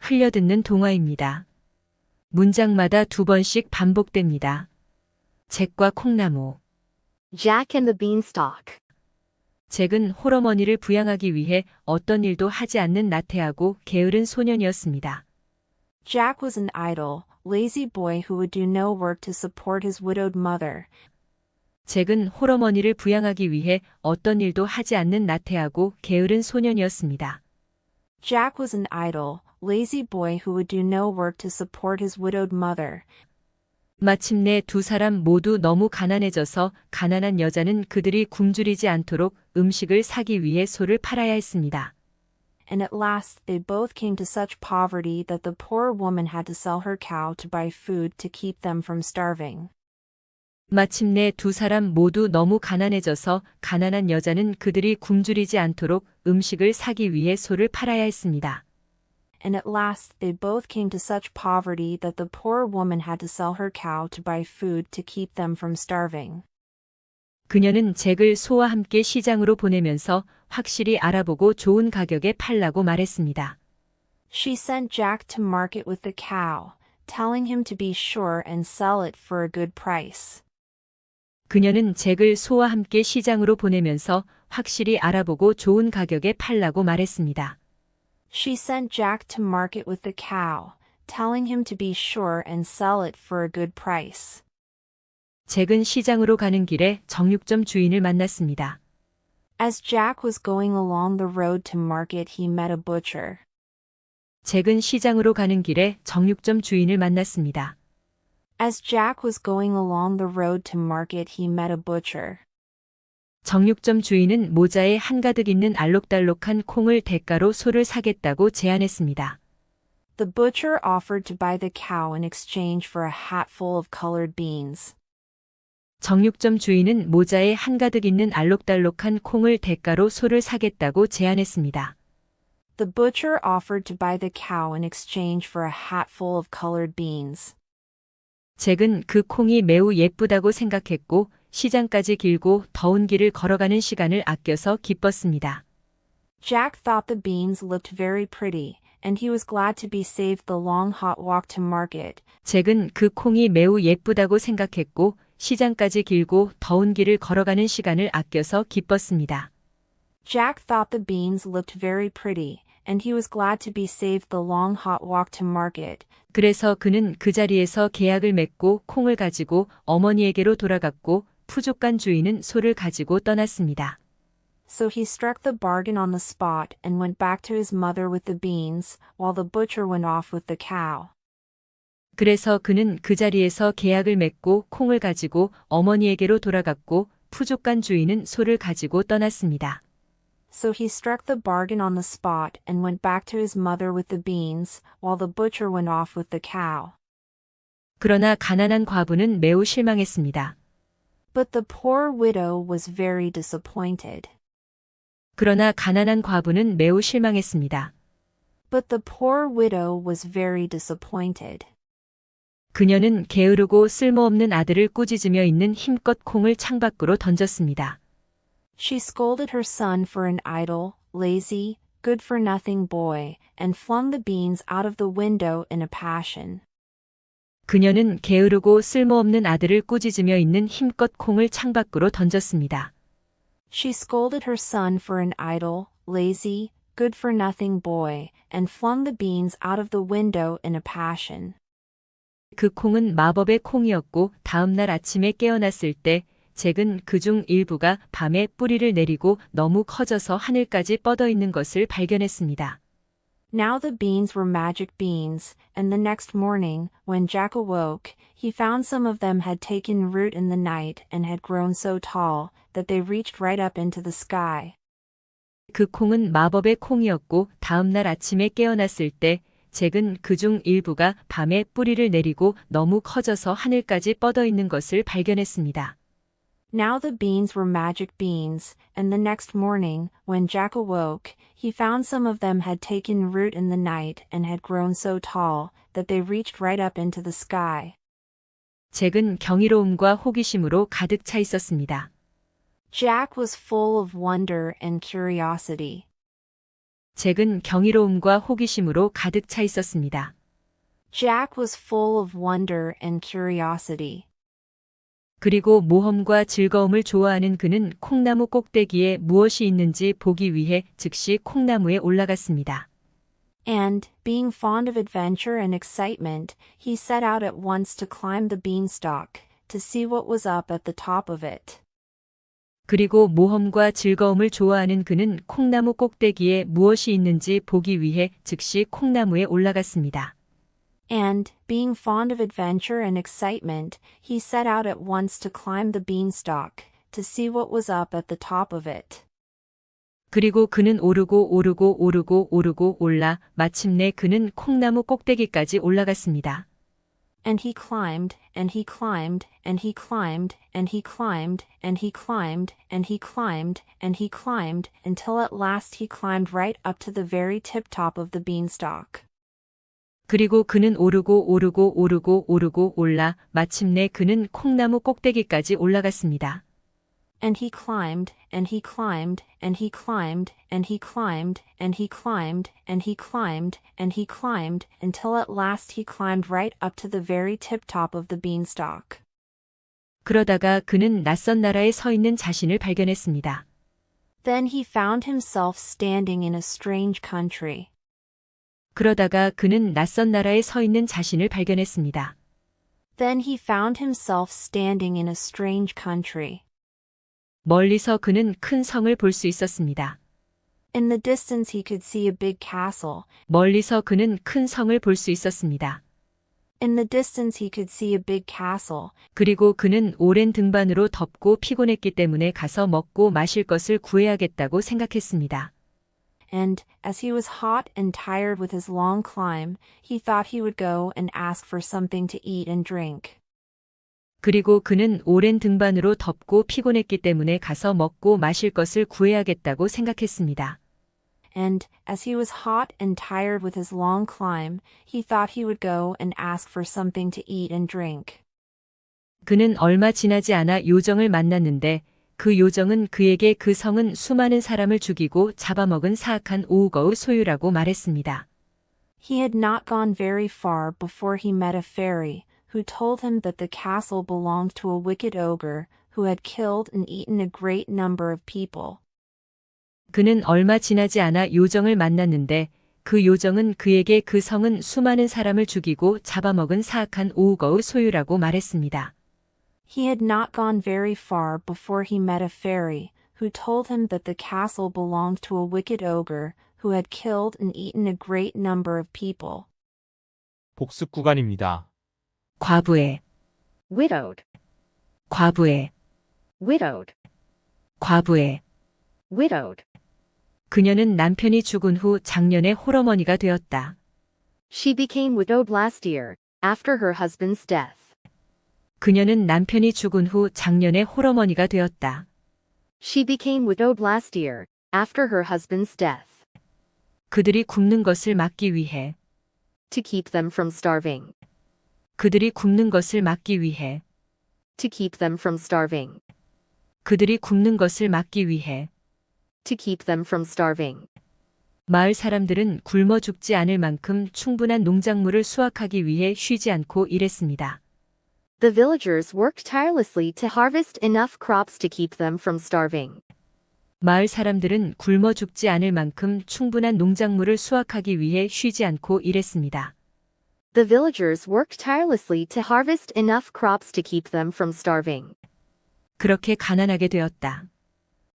흘려듣는 동화입니다. 문장마다 2번씩 반복됩니다. 잭과 콩나무. Jack and the Beanstalk. 잭은 홀어머니를 부양하기 위해 어떤 일도 하지 않는 나태하고 게으른 소년이었습니다. Jack was an idle, lazy boy who would do no work to support his widowed mother. 잭은 홀어머니를 부양하기 위해 어떤 일도 하지 않는 나태하고 게으른 소년이었습니다. Jack was an idle, lazy boy who would do no work to support his widowed mother. 마침내 두 사람 모두 너무 가난해져서 가난한 여자는 그들이 굶주리지 않도록 음식을 사기 위해 소를 팔아야 했습니다. And at last they both came to such poverty that the poor woman had to sell her cow to buy food to keep them from starving. 마침내 두 사람 모두 너무 가난해져서 가난한 여자는 그들이 굶주리지 않도록 음식을 사기 위해 소를 팔아야 했습니다. And at last they both came to such poverty that the poor woman had to sell her cow to buy food to keep them from starving. 그녀는 잭을 소와 함께 시장으로 보내면서 확실히 알아보고 좋은 가격에 팔라고 말했습니다. She sent Jack to market with the cow, telling him to be sure and sell it for a good price. 그녀는 잭을 소와 함께 시장으로 보내면서 확실히 알아보고 좋은 가격에 팔라고 말했습니다. She sent Jack to market with the cow, telling him to be sure and sell it for a good price. 잭은 시장으로 가는 길에 정육점 주인을 만났습니다. As Jack was going along the road to market, he met a butcher. 잭은 시장으로 가는 길에 정육점 주인을 만났습니다. As Jack was going along the road to market, he met a butcher. 정육점 주인은 모자에 한가득 있는 알록달록한 콩을 대가로 소를 사겠다고 제안했습니다. The butcher offered to buy the cow in exchange for a hatful of colored beans. 정육점 주인은 모자에 한가득 있는 알록달록한 콩을 대가로 소를 사겠다고 제안했습니다. The butcher offered to buy the cow in exchange for a hatful of colored beans. 잭은 그 콩이 매우 예쁘다고 생각했고 시장까지 길고 더운 길을 걸어가는 시간을 아껴서 기뻤습니다. Jack thought the beans looked very pretty, and he was glad to be saved the long hot walk to market. 잭은 그 콩이 매우 예쁘다고 생각했고 시장까지 길고 더운 길을 걸어가는 시간을 아껴서 기뻤습니다. Jack thought the beans looked very pretty, and he was glad to be saved the long hot walk to market. 그래서 그는 그 자리에서 계약을 맺고 콩을 가지고 어머니에게로 돌아갔고 푸족간 주인은 소를 가지고 떠났습니다. So he struck the bargain on the spot and went back to his mother with the beans, while the butcher went off with the cow. 그래서 그는 그 자리에서 계약을 맺고 콩을 가지고 어머니에게로 돌아갔고 푸족간 주인은 소를 가지고 떠났습니다. So he struck the bargain on the spot and went back to his mother with the beans, while the butcher went off with the cow. 그러나 가난한 과부는 매우 실망했습니다. But the poor widow was very disappointed. 그러나 가난한 과부는 매우 실망했습니다. But the poor widow was very disappointed. 그녀는 게으르고 쓸모없는 아들을 꾸짖으며 있는 힘껏 콩을 창밖으로 던졌습니다. She scolded her son for an idle, lazy, good-for-nothing boy, and flung the beans out of the window in a passion. 그녀는 게으르고 쓸모없는 아들을 꾸짖으며 있는 힘껏 콩을 창밖으로 던졌습니다. She scolded her son for an idle, lazy, good-for-nothing boy, and flung the beans out of the window in a passion. 그 콩은 마법의 콩이었고 다음 날 아침에 깨어났을 때 잭은 그중 일부가 밤에 뿌리를 내리고 너무 커져서 하늘까지 뻗어 있는 것을 발견했습니다. Now the beans were magic beans, and the next morning, when Jack awoke, he found some of them had taken root in the night and had grown so tall that they reached right up into the sky. 그 콩은 마법의 콩이었고 다음 날 아침에 깨어났을 때 잭은 그중 일부가 밤에 뿌리를 내리고 너무 커져서 하늘까지 뻗어 있는 것을 발견했습니다. Now the beans were magic beans, and the next morning, when Jack awoke, he found some of them had taken root in the night and had grown so tall that they reached right up into the sky. 잭은 경이로움과 호기심으로 가득 차 있었습니다. Jack was full of wonder and curiosity. 잭은 경이로움과 호기심으로 가득 차 있었습니다. Jack was full of wonder and curiosity. 그리고 모험과 즐거움을 좋아하는 그는 콩나무 꼭대기에 무엇이 있는지 보기 위해 즉시 콩나무에 올라갔습니다. And, being fond of adventure and excitement, he set out at once to climb the beanstalk, to see what was up at the top of it. 그리고 모험과 즐거움을 좋아하는 그는 콩나무 꼭대기에 무엇이 있는지 보기 위해 즉시 콩나무에 올라갔습니다. And, being fond of adventure and excitement, he set out at once to climb the beanstalk, to see what was up at the top of it. 그리고 그는 오르고 올라 마침내 그는 콩나무 꼭대기까지 올라갔습니다. And he climbed, and he climbed, and he climbed, and he climbed, and he climbed, and he climbed, and he climbed, until at last he climbed right up to the very tip-top of the beanstalk. 그리고 그는 오르고 올라 마침내 그는 콩나무 꼭대기까지 올라갔습니다. And he climbed, and he climbed, and he climbed, and he climbed, and he climbed, and he climbed, and he climbed, until at last he climbed right up to the very tip-top of the beanstalk. 그러다가 그는 낯선 나라에 서 있는 자신을 발견했습니다. Then he found himself standing in a strange country. 그러다가 그는 낯선 나라에 서 있는 자신을 발견했습니다. Then he found himself standing in a strange country. 멀리서 그는 큰 성을 볼 수 있었습니다. In the distance he could see a big castle. 멀리서 그는 큰 성을 볼 수 있었습니다. In the distance he could see a big castle. 그리고 그는 오랜 등반으로 덥고 피곤했기 때문에 가서 먹고 마실 것을 구해야겠다고 생각했습니다. And, as he was hot and tired with his long climb, he thought he would go and ask for something to eat and drink. 그리고 그는 오랜 등반으로 덥고 피곤했기 때문에 가서 먹고 마실 것을 구해야겠다고 생각했습니다. And, as he was hot and tired with his long climb, he thought he would go and ask for something to eat and drink. 그는 얼마 지나지 않아 요정을 만났는데 그 요정은 그에게 그 성은 수많은 사람을 죽이고 잡아먹은 사악한 오우거의 소유라고 말했습니다. He had not gone very far before he met a fairy, who told him that the castle belonged to a wicked ogre, who had killed and eaten a great number of people. 그는 얼마 지나지 않아 요정을 만났는데 그 요정은 그에게 그 성은 수많은 사람을 죽이고 잡아먹은 사악한 오우거의 소유라고 말했습니다. He had not gone very far before he met a fairy, who told him that the castle belonged to a wicked ogre, who had killed and eaten a great number of people. 복습 구간입니다. 과부의, widowed, 과부의, widowed, 과부의. widowed. 그녀는 남편이 죽은 후 작년에 홀어머니가 되었다. She became widowed last year, after her husband's death. 그녀는 남편이 죽은 후 작년에 홀어머니가 되었다. She became widowed last year, after her husband's death. 그들이 굶는 것을 막기 위해, To keep them from starving. 그들이 굶는 것을 막기 위해, To keep them from starving. 그들이 굶는 것을 막기 위해. To keep them from starving. 마을 사람들은 굶어 죽지 않을 만큼 충분한 농작물을 수확하기 위해 쉬지 않고 일했습니다. The villagers worked tirelessly to harvest enough crops to keep them from starving. 마을 사람들은 굶어 죽지 않을 만큼 충분한 농작물을 수확하기 위해 쉬지 않고 일했습니다. The villagers worked tirelessly to harvest enough crops to keep them from starving. 그렇게 가난하게 되었다.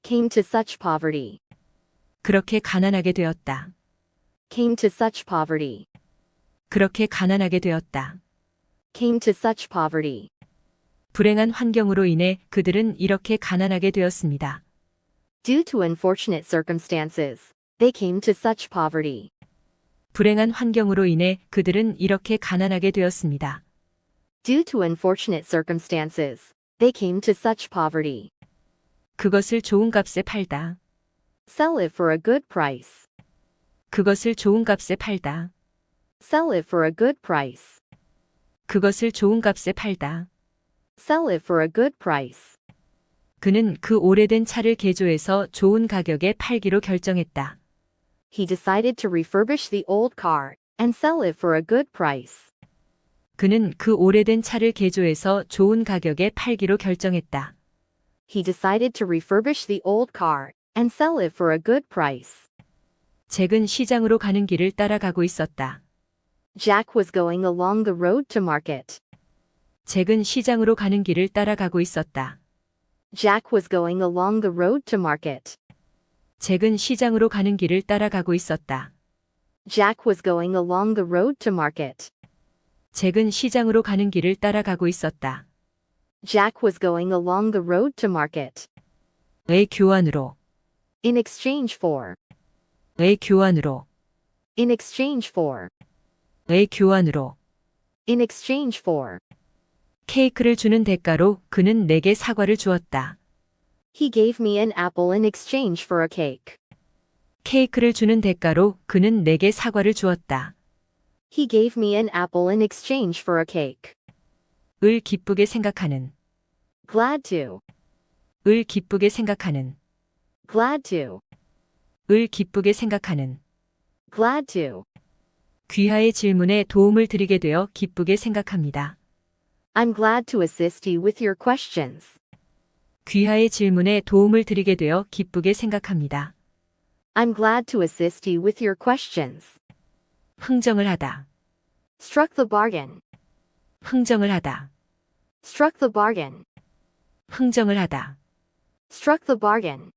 Came to such poverty. 그렇게 가난하게 되었다. Came to such poverty. 그렇게 가난하게 되었다. Came to such poverty. 불행한 환경으로 인해 그들은 이렇게 가난하게 되었습니다. Due to unfortunate circumstances, they came to such poverty. 불행한 환경으로 인해 그들은 이렇게 가난하게 되었습니다. Due to unfortunate circumstances, they came to such poverty. 그것을 좋은 값에 팔다. Sell it for a good price. 그것을 좋은 값에 팔다. Sell it for a good price. 그것을 좋은 값에 팔다. Sell it for a good price. 그는 그 오래된 차를 개조해서 좋은 가격에 팔기로 결정했다. He decided to refurbish the old car and sell it for a good price. 그는 그 오래된 차를 개조해서 좋은 가격에 팔기로 결정했다. He decided to refurbish the old car and sell it for a good price. 잭은 시장으로 가는 길을 따라가고 있었다. Jack was going along the road to market. 잭은 시장으로 가는 길을 따라가고 있었다. Jack was going along the road to market. 잭은 시장으로 가는 길을 따라가고 있었다. Jack was going along the road to market. 잭은 시장으로 가는 길을 따라가고 있었다. Jack was going along the road to market. 의 교환으로. In exchange for. 의 교환으로. In exchange for. 의 교환으로. In exchange for. 케이크를 주는 대가로 그는 내게 사과를 주었다. He gave me an apple in exchange for a cake. 케이크를 주는 대가로 그는 내게 사과를 주었다. He gave me an apple in exchange for a cake. 을 기쁘게 생각하는. Glad to. 을 기쁘게 생각하는. Glad to. 을 기쁘게 생각하는. Glad to. 귀하의 질문에 도움을 드리게 되어 기쁘게 생각합니다. I'm glad to assist you with your questions. 귀하의 질문에 도움을 드리게 되어 기쁘게 생각합니다. I'm glad to assist you with your questions. 흥정을 하다. Struck the bargain. 흥정을 하다. Struck the bargain. 흥정을 하다. Struck the bargain.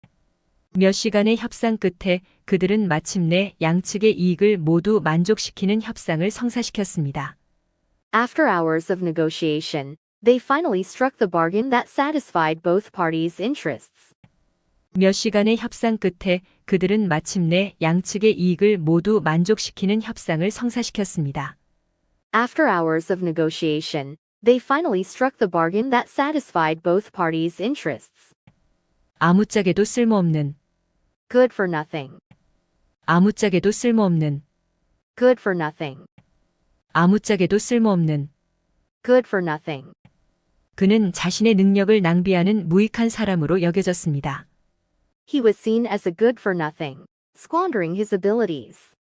몇 시간의 협상 끝에 그들은 마침내 양측의 이익을 모두 만족시키는 협상을 성사시켰습니다. After hours of negotiation, they finally struck the bargain that satisfied both parties' interests. 몇 시간의 협상 끝에 그들은 마침내 양측의 이익을 모두 만족시키는 협상을 성사시켰습니다. After hours of negotiation, they finally struck the bargain that satisfied both parties' interests. 아무짝에도 쓸모없는. Good for nothing. 아무짝에도 쓸모없는. Good for nothing. 아무짝에도 쓸모없는. Good for nothing. 그는 자신의 능력을 낭비하는 무익한 사람으로 여겨졌습니다. He was seen as a good for nothing, squandering his abilities.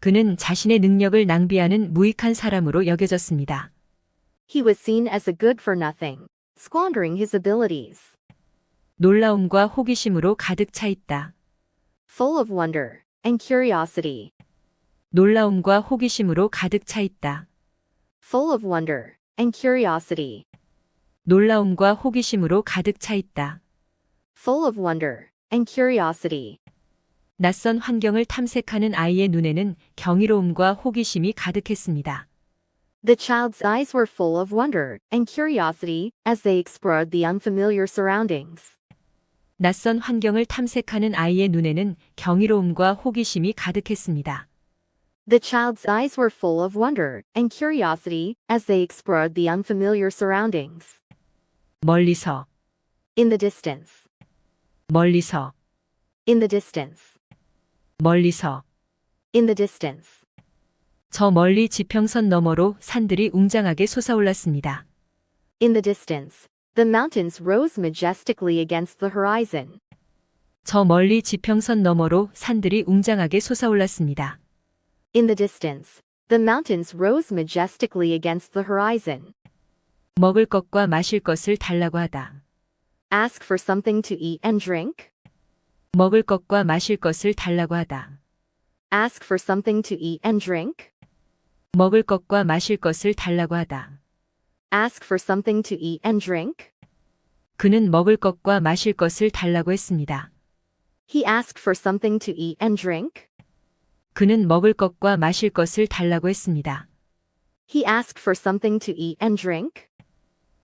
그는 자신의 능력을 낭비하는 무익한 사람으로 여겨졌습니다. He was seen as a good for nothing, squandering his abilities. 놀라움과 호기심으로 가득 차 있다. Full of wonder and curiosity. 놀라움과 호기심으로 가득 차 있다. Full of wonder and curiosity. 놀라움과 호기심으로 가득 차 있다. Full of wonder and curiosity. 낯선 환경을 탐색하는 아이의 눈에는 경이로움과 호기심이 가득했습니다. The child's eyes were full of wonder and curiosity as they explored the unfamiliar surroundings. 낯선 환경을 탐색하는 아이의 눈에는 경이로움과 호기심이 가득했습니다. The child's eyes were full of wonder and curiosity as they explored the unfamiliar surroundings. 멀리서, In the distance. 멀리서, In the distance. 멀리서. In the distance. 저 멀리 지평선 너머로 산들이 웅장하게 솟아올랐습니다. In the distance, the mountains rose majestically against the horizon. 저 멀리 지평선 너머로 산들이 웅장하게 솟아올랐습니다. In the distance, the mountains rose majestically against the horizon. 먹을 것과 마실 것을 달라고 하다. Ask for something to eat and drink. 먹을 것과 마실 것을 달라고 하다. Ask for something to eat and drink. 먹을 것과 마실 것을 달라고 하다. Ask for something to eat and drink. 그는 먹을 것과 마실 것을 달라고 했습니다. He asked for something to eat and drink. 그는 먹을 것과 마실 것을 달라고 했습니다. He asked for something to eat and drink.